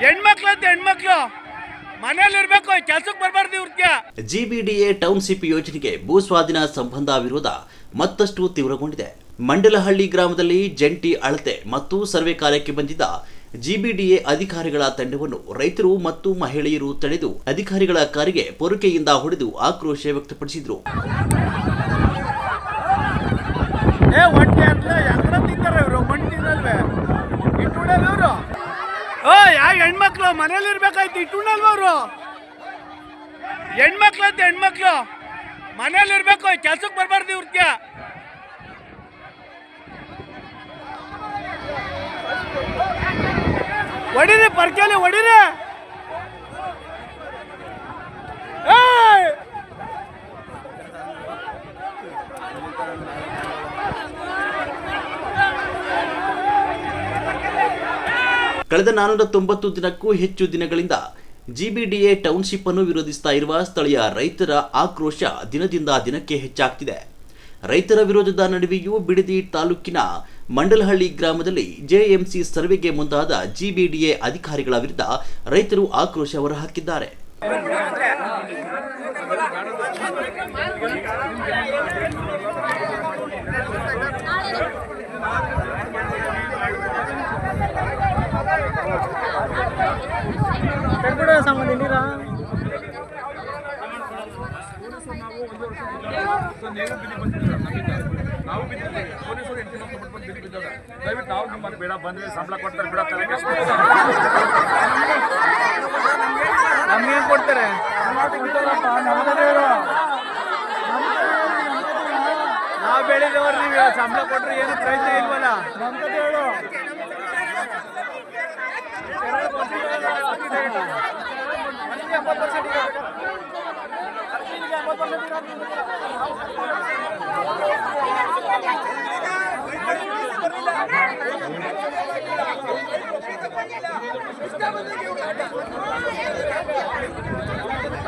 ಹೆಣ್ಮಕ್ಳು ಮನೆಯಲ್ಲಿರ್ಬೇಕು, ಕೆಲಸಕ್ಕೆ ಬರಬಾರ್ದು ಇವ್ರಿಗೆ. ಜಿಬಿಡಿಎ ಟೌನ್ಶಿಪ್ ಯೋಜನೆಗೆ ಭೂ ಸ್ವಾಧೀನ ಸಂಬಂಧ ವಿರೋಧ ಮತ್ತಷ್ಟು ತೀವ್ರಗೊಂಡಿದೆ. ಮಂಡಲಹಳ್ಳಿ ಗ್ರಾಮದಲ್ಲಿ ಜಂಟಿ ಅಳತೆ ಮತ್ತು ಸರ್ವೆ ಕಾರ್ಯಕ್ಕೆ ಬಂದಿದ್ದ ಜಿಬಿಡಿಎ ಅಧಿಕಾರಿಗಳ ತಂಡವನ್ನು ರೈತರು ಮತ್ತು ಮಹಿಳೆಯರು ತಡೆದು ಅಧಿಕಾರಿಗಳ ಕಾರಿಗೆ ಪೊರಕೆಯಿಂದ ಹೊಡೆದು ಆಕ್ರೋಶ ವ್ಯಕ್ತಪಡಿಸಿದರು. ಹೆಣ್ಮಕ್ಳು ಮನೇಲಿರ್ಬೇಕಾಯ್ತು, ಇಟ್ಟುಂಡಲ್ವ ಅವರು? ಹೆಣ್ಮಕ್ಳು ಮನೇಲಿರ್ಬೇಕು, ಕೆಲ್ಸಕ್ಕೆ ಬರಬಾರ್ದು ಇವ್ರಿಗೆ. ಹೊಡಿರಿ, ಪರ್ಕೆಲಿ ಹೊಡಿರಿ. ಕಳೆದ 490 ದಿನಕ್ಕೂ ಹೆಚ್ಚು ದಿನಗಳಿಂದ ಜಿಬಿಡಿಎ ಟೌನ್ಶಿಪ್ ಅನ್ನು ವಿರೋಧಿಸ್ತಾ ಇರುವ ಸ್ಥಳೀಯ ರೈತರ ಆಕ್ರೋಶ ದಿನದಿಂದ ದಿನಕ್ಕೆ ಹೆಚ್ಚಾಗ್ತಿದೆ. ರೈತರ ವಿರೋಧದ ನಡುವೆಯೂ ಬಿಡದಿ ತಾಲೂಕಿನ ಮಂಡಲಹಳ್ಳಿ ಗ್ರಾಮದಲ್ಲಿ ಜೆಎಂಸಿ ಸರ್ವೆಗೆ ಮುಂದಾದ ಜಿಬಿಡಿಎ ಅಧಿಕಾರಿಗಳ ವಿರುದ್ಧ ರೈತರು ಆಕ್ರೋಶ ಹೊರಹಾಕಿದ್ದಾರೆ. ನಾವು ಬಿದ್ದಿದ್ದೇವೆ, ಪೊಲೀಸರು ದಯವಿಟ್ಟು ನಾವು ನಿಮ್ಮನ್ನು ಬೇಡ ಬಂದ್ರೆ ಸಂಬಳ ಕೊಡ್ತಾರೆ, ಬಿಡ ನಮ್ಗೇನು ಕೊಡ್ತಾರೆ? ನಾವು ಬೆಳೆದವ್ರು, ನೀವು ಸಂಬಳ ಕೊಟ್ರೆ ಏನು ಪ್ರಯೋಜನ ಇಲ್ವಲ್ಲ.